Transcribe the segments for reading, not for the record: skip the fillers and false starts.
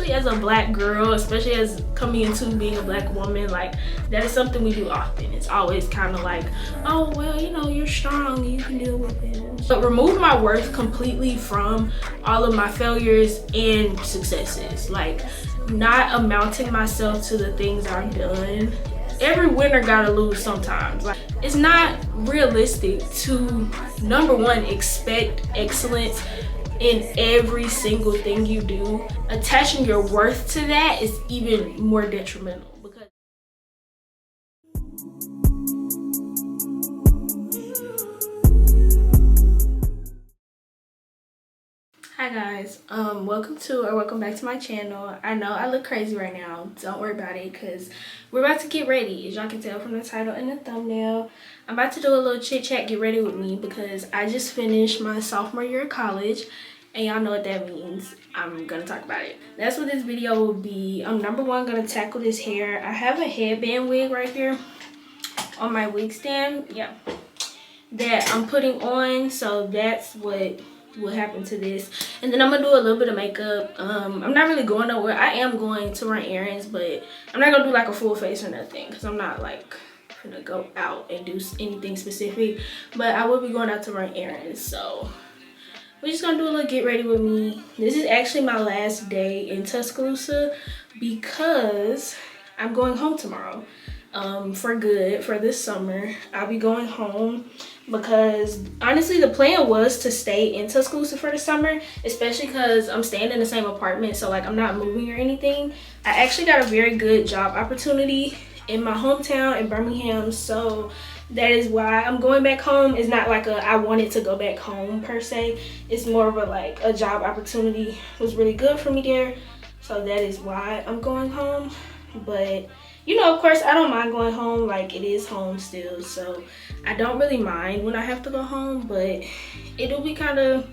especially as a black girl, especially as coming into being a black woman, like that is something we do often. It's always kind of like, oh well, you know, you're strong, you can deal with it. But remove my worth completely from all of my failures and successes, like not amounting myself to the things I've done. Every winner gotta lose sometimes. Like, it's not realistic to, number one, expect excellence in every single thing you do. Attaching your worth to that is even more detrimental. Because hi guys, welcome back to my channel. I know I look crazy right now, don't worry about it, because we're about to get ready. As y'all can tell from the title and the thumbnail, I'm about to do a little chit chat, get ready with me, because I just finished my sophomore year of college, and y'all know what that means. I'm gonna talk about it. That's what this video will be. I'm number one gonna tackle this hair. I have a headband wig right here on my wig stand, yeah, that I'm putting on, so that's what will happen to this. And then I'm gonna do a little bit of makeup. I'm not really going nowhere. I am going to run errands, but I'm not gonna do like a full face or nothing, because I'm not like gonna go out and do anything specific, but I will be going out to run errands. So we're just gonna do a little get ready with me. This is actually my last day in Tuscaloosa because I'm going home tomorrow for good for this summer. I'll be going home because honestly the plan was to stay in Tuscaloosa for the summer, especially because I'm staying in the same apartment, so like I'm not moving or anything. I actually got a very good job opportunity in my hometown in Birmingham, so that is why I'm going back home. It's not like I wanted to go back home per se. It's more of a like a job opportunity was really good for me there, so that is why I'm going home. But you know, of course I don't mind going home, like it is home still, so I don't really mind when I have to go home, but it'll be kind of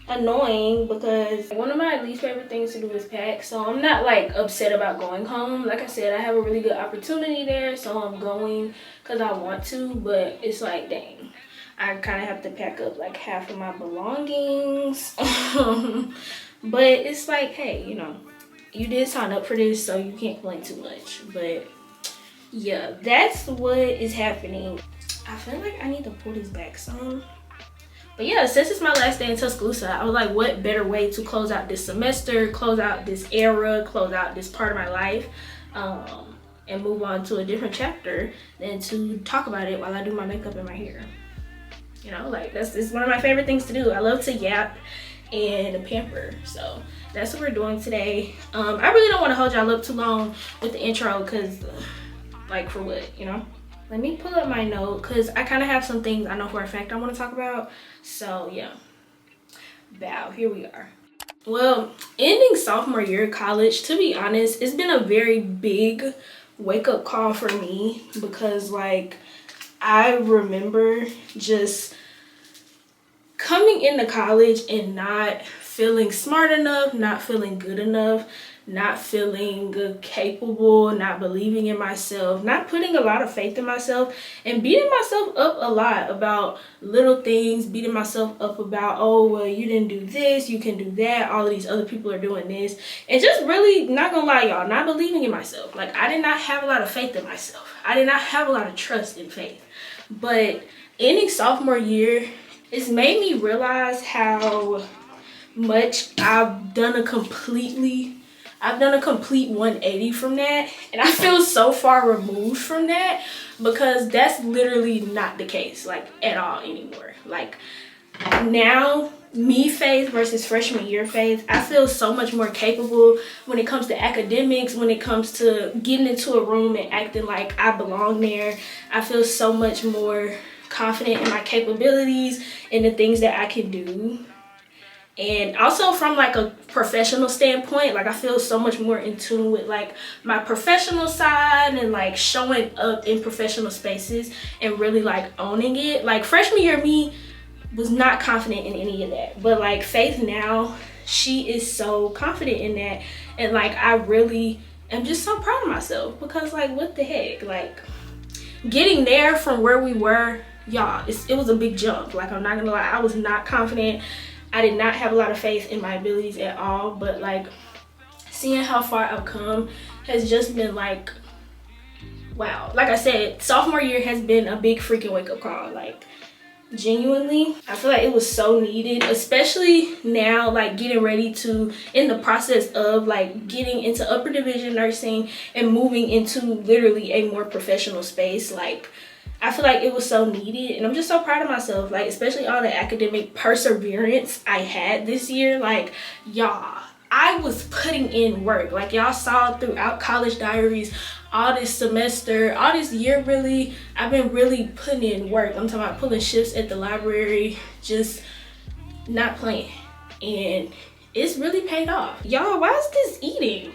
annoying because one of my least favorite things to do is pack. So I'm not like upset about going home. Like I said, I have a really good opportunity there, so I'm going because I want to, but it's like, dang, I kind of have to pack up like half of my belongings. But it's like, hey, you know, you did sign up for this, so you can't complain too much. But yeah, that's what is happening. I feel like I need to pull this back some. But yeah, since it's my last day in Tuscaloosa, I was like, what better way to close out this semester, close out this era, close out this part of my life, and move on to a different chapter than to talk about it while I do my makeup and my hair. You know, like it's one of my favorite things to do. I love to yap and pamper, so that's what we're doing today. I really don't want to hold y'all up too long with the intro, because like for what, you know? Let me pull up my note because I kind of have some things I know for a fact I want to talk about. So yeah, bow, here we are. Well, ending sophomore year of college, to be honest, it's been a very big wake-up call for me, because like I remember just coming into college and not feeling smart enough, not feeling good enough, not feeling capable, not believing in myself, not putting a lot of faith in myself, and beating myself up a lot about little things, beating myself up about, oh, well, you didn't do this, you can do that, all of these other people are doing this, and just really, not gonna lie, y'all, not believing in myself. Like, I did not have a lot of faith in myself. I did not have a lot of trust in faith. But ending sophomore year, it's made me realize how much I've done a complete 180 from that, and I feel so far removed from that, because that's literally not the case, like at all anymore. Like now, me Faith versus freshman year Faith, I feel so much more capable when it comes to academics, when it comes to getting into a room and acting like I belong there. I feel so much more confident in my capabilities and the things that I can do. And also from like a professional standpoint, like I feel so much more in tune with like my professional side and like showing up in professional spaces and really like owning it. Like freshman year me was not confident in any of that, but like Faith now, she is so confident in that, and like I really am just so proud of myself, because like what the heck, like getting there from where we were, y'all, it was a big jump. Like I'm not gonna lie, I was not confident. I did not have a lot of faith in my abilities at all, but like seeing how far I've come has just been like, wow. Like I said, sophomore year has been a big freaking wake-up call. Like, genuinely, I feel like it was so needed, especially now, like getting ready to, in the process of like getting into upper division nursing and moving into literally a more professional space. Like, I feel like it was so needed, and I'm just so proud of myself, like especially all the academic perseverance I had this year. Like, y'all, I was putting in work. Like, y'all saw throughout college diaries, all this semester, all this year, really, I've been really putting in work. I'm talking about pulling shifts at the library, just not playing, and it's really paid off. Y'all, why is this eating?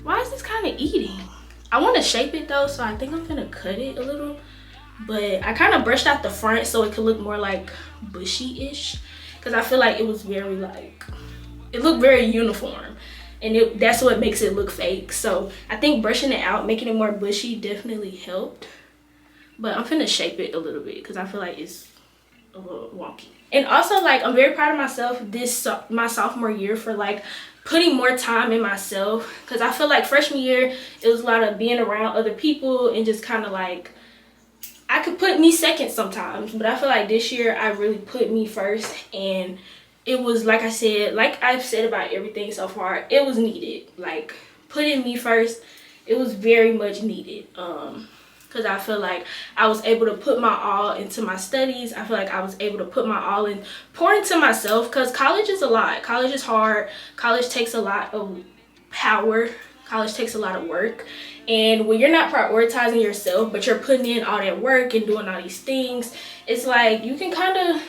Why is this kind of eating? I want to shape it though, so I think I'm gonna cut it a little. But I kind of brushed out the front so it could look more like bushy-ish, because I feel like it was very like, it looked very uniform, and that's what makes it look fake. So I think brushing it out, making it more bushy, definitely helped. But I'm finna shape it a little bit because I feel like it's a little wonky. And also, like, I'm very proud of myself my sophomore year for like putting more time in myself, because I feel like freshman year it was a lot of being around other people and just kind of like, I could put me second sometimes, but I feel like this year I really put me first, and it was, like I said, like I've said about everything so far, it was needed. Like, putting me first, it was very much needed, because I feel like I was able to put my all into my studies. I feel like I was able to put my all in, pour into myself, because college is a lot. College is hard. College takes a lot of power. College takes a lot of work, and when you're not prioritizing yourself, but you're putting in all that work and doing all these things, it's like you can kind of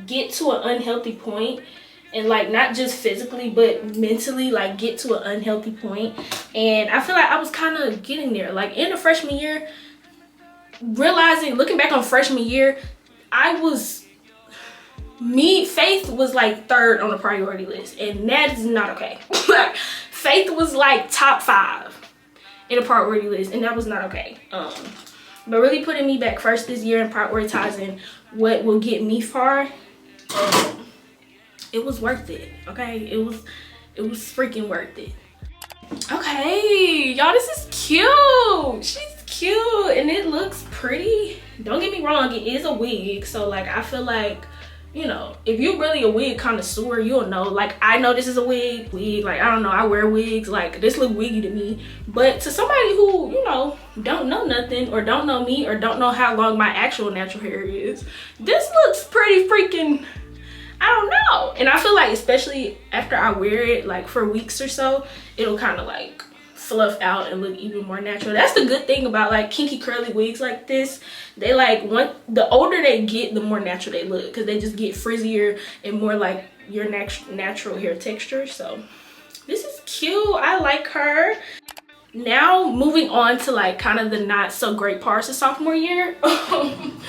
get to an unhealthy point, and like not just physically but mentally, like get to an unhealthy point. And I feel like I was kind of getting there, like in the freshman year, realizing, looking back on freshman year, Faith was like third on the priority list, and that is not okay. Like, Faith was like top 5 in a priority list, and that was not okay. But really putting me back first this year and prioritizing what will get me far, it was worth it. Okay, it was freaking worth it. Okay, y'all, this is cute. She's cute and it looks pretty. Don't get me wrong, it is a wig, so like I feel like, you know, if you're really a wig connoisseur, you'll know. Like, I know this is a wig, like, I don't know, I wear wigs, like, this look wiggy to me. But to somebody who, you know, don't know nothing, or don't know me, or don't know how long my actual natural hair is, this looks pretty freaking, I don't know. And I feel like, especially after I wear it, like, for weeks or so, it'll kind of, like, fluff out and look even more natural. That's the good thing about like kinky curly wigs like this. They like, the older they get, the more natural they look, because they just get frizzier and more like your natural hair texture. So this is cute. I like her. Now moving on to like kind of the not so great parts of sophomore year. I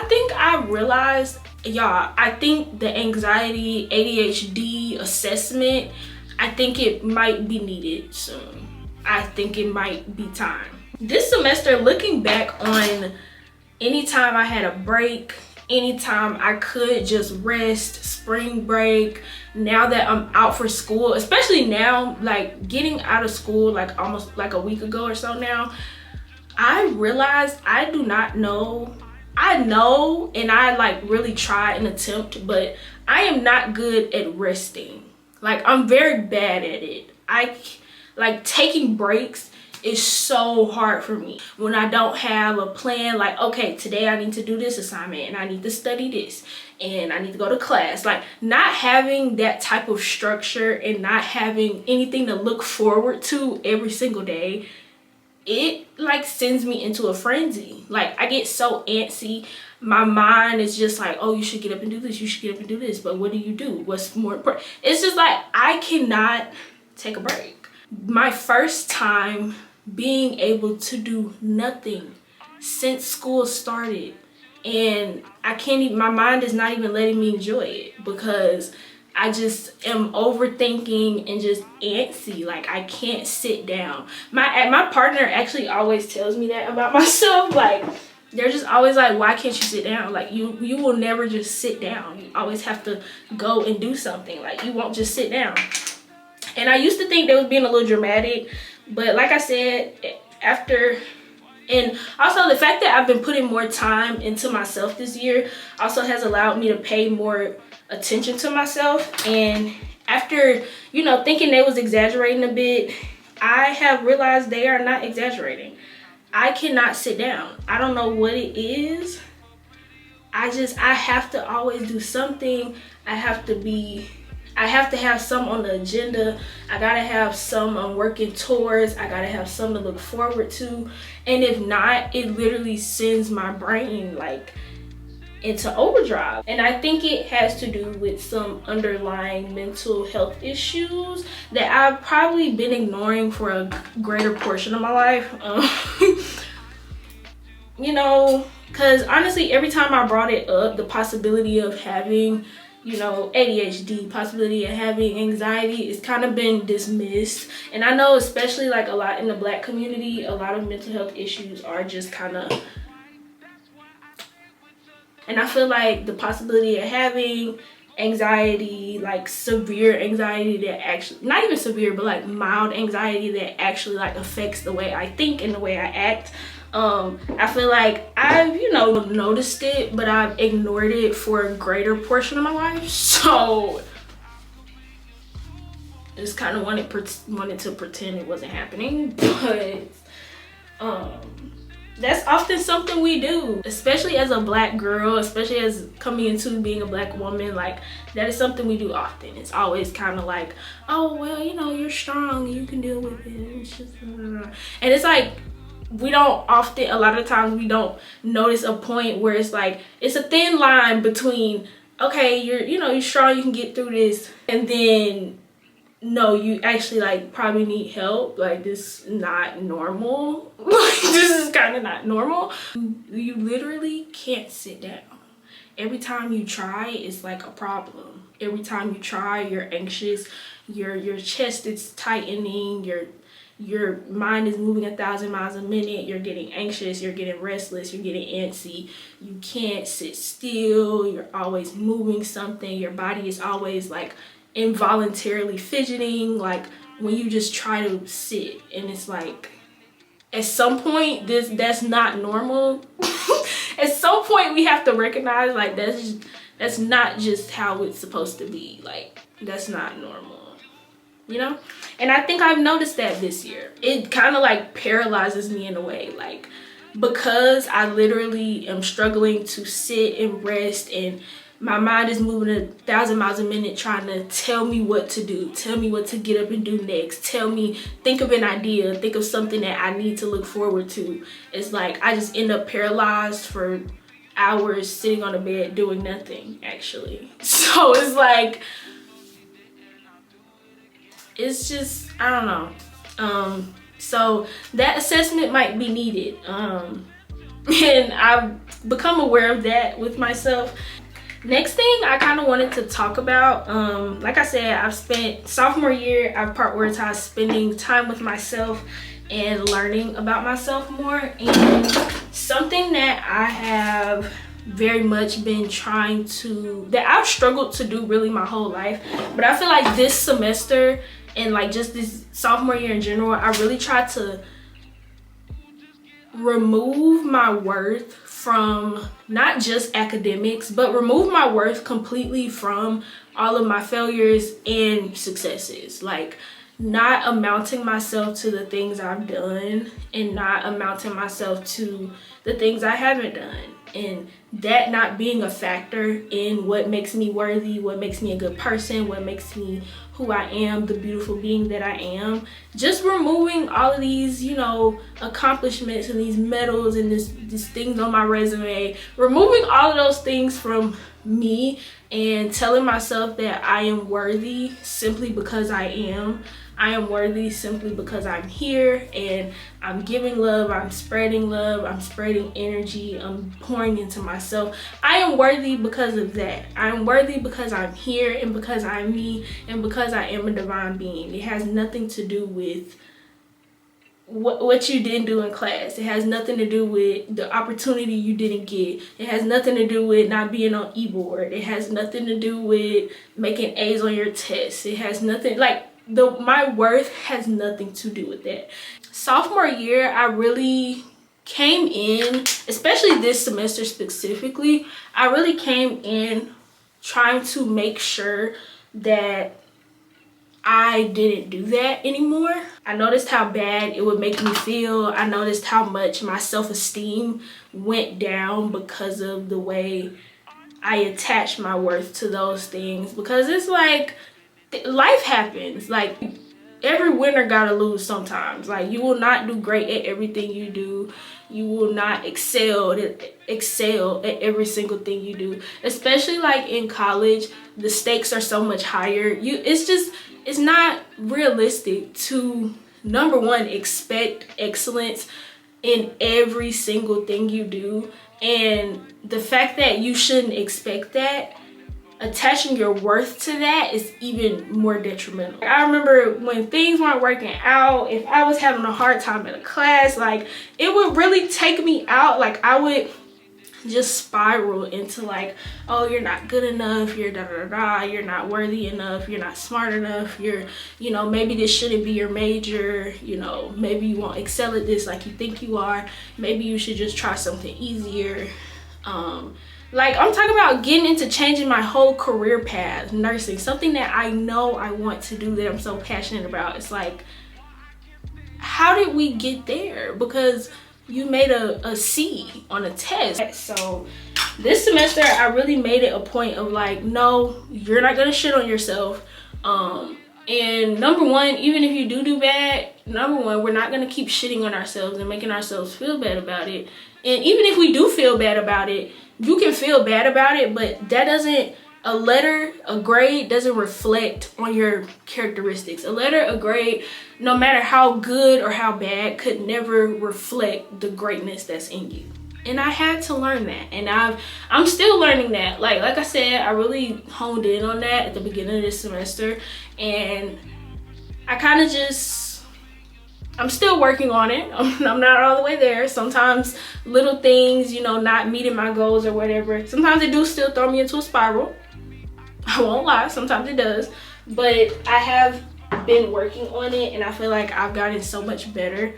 think I realized, y'all, I think the anxiety ADHD assessment, I think it might be needed soon. I think it might be time. This semester, looking back on anytime I had a break, anytime I could just rest, spring break, now that I'm out for school, especially now, like getting out of school like almost like a week ago or so now, I realized I do not know. I know, and I like really try and attempt, but I am not good at resting. Like, I'm very bad at it. Like, taking breaks is so hard for me when I don't have a plan. Like, okay, today I need to do this assignment, and I need to study this, and I need to go to class. Like, not having that type of structure and not having anything to look forward to every single day, it like sends me into a frenzy. Like, I get so antsy. My mind is just like, oh, you should get up and do this, you should get up and do this, but what do? What's more important? It's just like, I cannot take a break. My first time being able to do nothing since school started, and I can't even, my mind is not even letting me enjoy it, because I just am overthinking and just antsy. Like, I can't sit down. My partner actually always tells me that about myself. Like, they're just always like, why can't you sit down? Like, you will never just sit down. You always have to go and do something. Like, you won't just sit down. And I used to think they was being a little dramatic, but like I said, after, and also the fact that I've been putting more time into myself this year also has allowed me to pay more attention to myself. And after, you know, thinking they was exaggerating a bit, I have realized they are not exaggerating. I cannot sit down. I don't know what it is. I have to always do something. I have to have some on the agenda. I gotta have some I'm working towards. I gotta have some to look forward to. And if not, it literally sends my brain like into overdrive. And I think it has to do with some underlying mental health issues that I've probably been ignoring for a greater portion of my life. You know, because honestly, every time I brought it up, the possibility of having, you know, ADHD, possibility of having anxiety, it's kind of been dismissed. And I know, especially like a lot in the Black community, a lot of mental health issues are just kind of, and I feel like the possibility of having anxiety, like severe anxiety that actually, not even severe, but like mild anxiety that actually like affects the way I think and the way I act. I feel like I've, you know, noticed it, but I've ignored it for a greater portion of my life. So just kind of wanted to pretend it wasn't happening, but that's often something we do, especially as a Black girl, especially as coming into being a Black woman. Like, that is something we do often. It's always kind of like, oh, well, you know, you're strong, you can deal with it. It's just, and it's like, we don't often, a lot of times we don't notice a point where it's like, it's a thin line between, okay, you're strong, you can get through this, and then no, you actually like probably need help. Like, this is not normal. This is kind of not normal. You literally can't sit down. Every time you try, it's like a problem. Every time you try, you're anxious, your chest is tightening, your mind is moving 1,000 miles a minute, you're getting anxious, you're getting restless, you're getting antsy, you can't sit still, you're always moving something, your body is always like involuntarily fidgeting, like when you just try to sit. And it's like, at some point, that's not normal. At some point we have to recognize like that's not just how it's supposed to be. Like, that's not normal, you know? And I think I've noticed that this year. It kind of like paralyzes me in a way, like, because I literally am struggling to sit and rest, and my mind is moving 1,000 miles a minute trying to tell me what to do, tell me what to get up and do next, tell me, think of an idea, think of something that I need to look forward to. It's like I just end up paralyzed for hours sitting on a bed doing nothing, actually. So it's like, it's just, I don't know. So that assessment might be needed. And I've become aware of that with myself. Next thing I kind of wanted to talk about, like I said, I've spent sophomore year, I've prioritized spending time with myself and learning about myself more. And something that I have very much been trying to, that I've struggled to do really my whole life, but I feel like this semester and like just this sophomore year in general, I really tried to remove my worth from not just academics, but remove my worth completely from all of my failures and successes. Like, not amounting myself to the things I've done and not amounting myself to the things I haven't done, and that not being a factor in what makes me worthy, what makes me a good person, what makes me who I am, the beautiful being that I am. Just removing all of these, you know, accomplishments and these medals and these things on my resume, removing all of those things from me and telling myself that I am worthy simply because I am. I am worthy simply because I'm here and I'm giving love, I'm spreading energy, I'm pouring into myself. I am worthy because of that. I am worthy because I'm here and because I'm me and because I am a divine being. It has nothing to do with what you didn't do in class. It has nothing to do with the opportunity you didn't get. It has nothing to do with not being on e-board. It has nothing to do with making A's on your tests. It has nothing, like, my worth has nothing to do with that. Sophomore year, I really came in, especially this semester specifically, I really came in trying to make sure that I didn't do that anymore. I noticed how bad it would make me feel. I noticed how much my self-esteem went down because of the way I attached my worth to those things. Because it's like, life happens. Like, every winner gotta lose sometimes. Like, you will not do great at everything you do. You will not excel at every single thing you do. Especially like in college, the stakes are so much higher. It's not realistic to, number one, expect excellence in every single thing you do. And the fact that you shouldn't expect that, attaching your worth to that is even more detrimental. I remember when things weren't working out, if I was having a hard time in a class, like, it would really take me out. Like, I would just spiral into like, oh, you're not good enough, you're da da da, you're not worthy enough, you're not smart enough, you're, you know, maybe this shouldn't be your major, you know, maybe you won't excel at this like you think you are, maybe you should just try something easier. Like, I'm talking about getting into changing my whole career path, nursing, something that I know I want to do, that I'm so passionate about. It's like, how did we get there? Because you made a C on a test. So this semester, I really made it a point of like, no, you're not gonna shit on yourself. And number one, even if you do bad, number one, we're not gonna keep shitting on ourselves and making ourselves feel bad about it. And even if we do feel bad about it, you can feel bad about it, but that doesn't, a grade doesn't reflect on your characteristics. A grade, no matter how good or how bad, could never reflect the greatness that's in you. And I had to learn that, and I'm still learning that. Like I said, I really honed in on that at the beginning of this semester, and I kind of just, I'm still working on it. I'm not all the way there. Sometimes little things, you know, not meeting my goals or whatever, sometimes it do still throw me into a spiral. I won't lie, sometimes it does, but I have been working on it, and I feel like I've gotten so much better.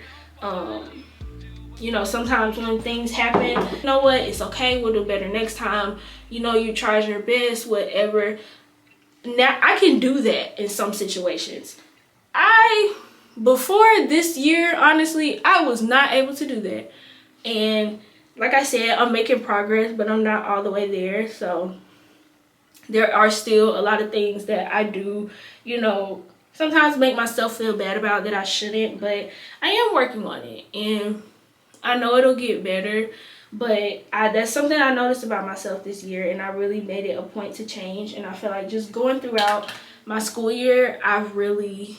You know, sometimes when things happen, you know what, it's okay, we'll do better next time. You know, you tried your best, whatever. Now I can do that in some situations. Before this year, honestly, I was not able to do that. And like I said, I'm making progress, but I'm not all the way there. So there are still a lot of things that I do, you know, sometimes make myself feel bad about that I shouldn't, but I am working on it, and I know it'll get better. But that's something I noticed about myself this year, and I really made it a point to change. And I feel like just going throughout my school year, I've really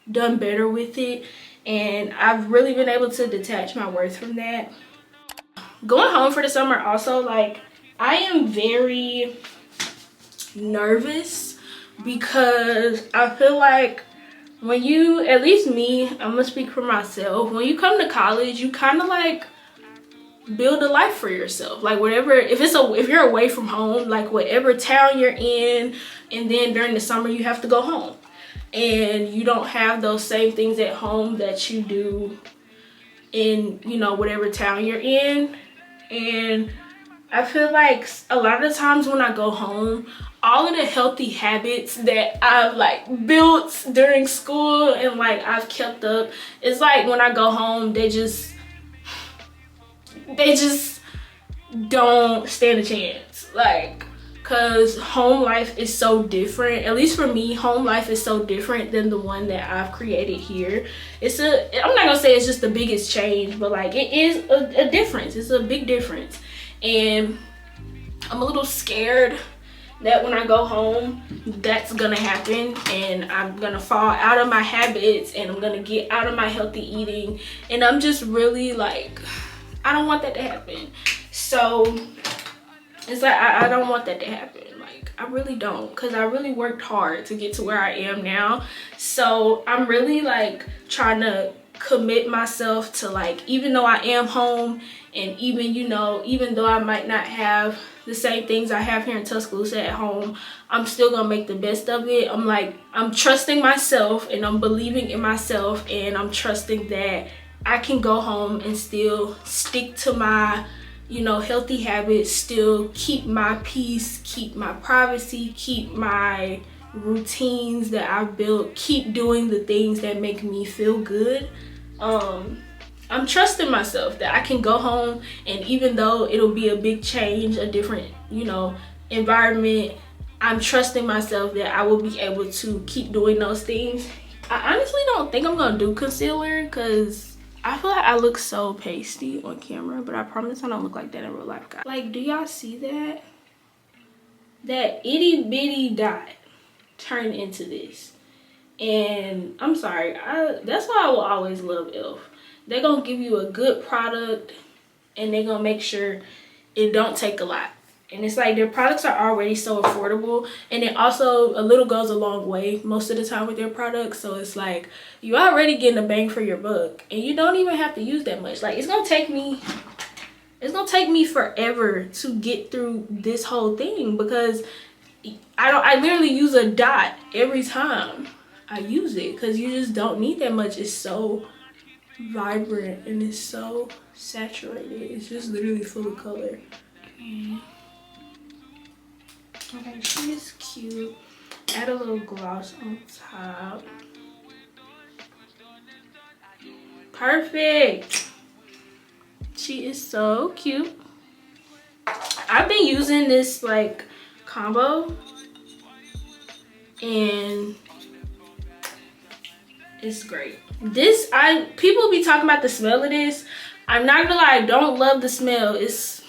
done better with it, and I've really been able to detach my worth from that. Going home for the summer also, like, I am very nervous because I feel like when you, at least me, I'm gonna speak for myself, when you come to college, you kind of like build a life for yourself. Like, whatever, if you're away from home, like whatever town you're in, and then during the summer you have to go home, and you don't have those same things at home that you do in, you know, whatever town you're in. And I feel like a lot of the times when I go home, all of the healthy habits that I've like built during school and like I've kept up, it's like when I go home, they just don't stand a chance. Like, cause home life is so different. At least for me, home life is so different than the one that I've created here. I'm not gonna say it's just the biggest change, but like it is a difference. It's a big difference. And I'm a little scared that when I go home, that's gonna happen, and I'm gonna fall out of my habits, and I'm gonna get out of my healthy eating, and I'm just really like, I don't want that to happen. So it's like, I don't want that to happen. Like, I really don't, because I really worked hard to get to where I am now. So I'm really like trying to commit myself to, like, even though I am home, and even, you know, even though I might not have the same things I have here in Tuscaloosa at home, I'm still gonna make the best of it. I'm trusting myself, and I'm believing in myself, and I'm trusting that I can go home and still stick to my, you know, healthy habits, still keep my peace, keep my privacy, keep my routines that I've built, keep doing the things that make me feel good. I'm trusting myself that I can go home, and even though it'll be a big change, a different, you know, environment, I'm trusting myself that I will be able to keep doing those things. I honestly don't think I'm gonna do concealer because I feel like I look so pasty on camera, but I promise I don't look like that in real life, guys. Like, do y'all see that? That itty bitty dot turned into this. And I'm sorry, that's why I will always love e.l.f. They're gonna give you a good product, and they're gonna make sure it don't take a lot. And it's like their products are already so affordable, and it also a little goes a long way most of the time with their products. So it's like you already getting a bang for your buck, and you don't even have to use that much. Like, it's gonna take me forever to get through this whole thing because I literally use a dot every time I use it, because you just don't need that much. It's so vibrant and it's so saturated. It's just literally full of color. Okay, she is cute. Add a little gloss on top. Perfect. She is so cute. I've been using this like combo, and it's great. People be talking about the smell of this. I'm not gonna lie, I don't love the smell. It's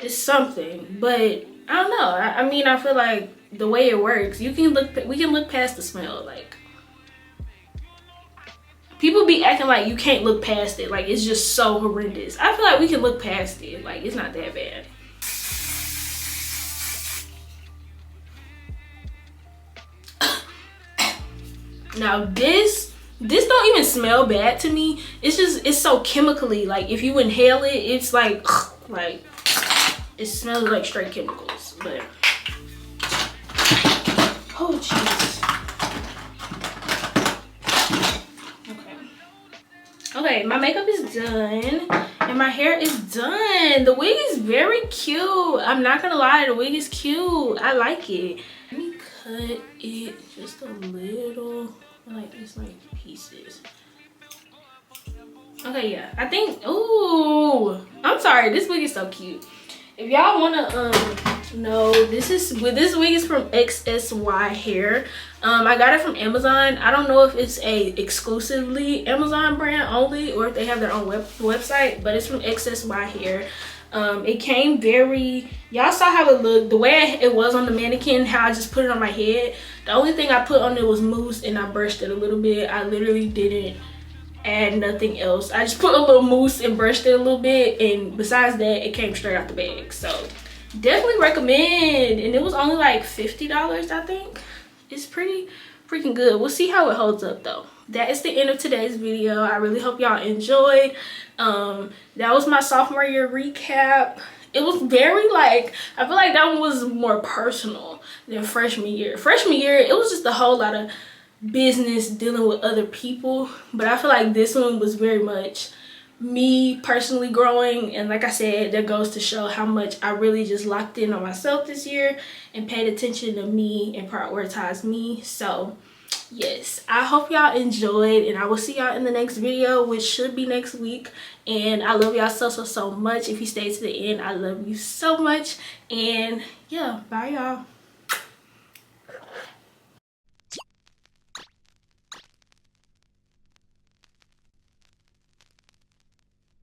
something, but I don't know. I mean, I feel like the way it works, we can look past the smell. Like, people be acting like you can't look past it. Like, it's just so horrendous. I feel like we can look past it. Like, it's not that bad. Now this don't even smell bad to me. It's so chemically. Like, if you inhale it, it's like it smells like straight chemicals. But oh jeez. Okay, my makeup is done and my hair is done. The wig is very cute. I'm not gonna lie, the wig is cute. I like it. Let me cut it just a little. Like, it's like pieces. Okay, yeah, I think, ooh, I'm sorry, this wig is so cute. If y'all wanna know, this wig is from XSY Hair. I got it from Amazon. I don't know if it's a exclusively Amazon brand only, or if they have their own website, but it's from XSY Hair. It came very, y'all saw how it looked, the way it was on the mannequin, how I just put it on my head. The only thing I put on it was mousse, and I brushed it a little bit. I literally didn't add nothing else. I just put a little mousse and brushed it a little bit, and besides that, it came straight out the bag. So definitely recommend. And it was only like $50, I think. It's pretty freaking good. We'll see how it holds up though. That is the end of today's video. I really hope y'all enjoyed. That was my sophomore year recap. It was very, like, I feel like that one was more personal than freshman year. Freshman year, it was just a whole lot of business dealing with other people, but I feel like this one was very much me personally growing. And like I said, that goes to show how much I really just locked in on myself this year and paid attention to me and prioritized me. So yes, I hope y'all enjoyed, and I will see y'all in the next video, which should be next week. And I love y'all so much. If you stay to the end, I love you so much. And yeah, bye y'all.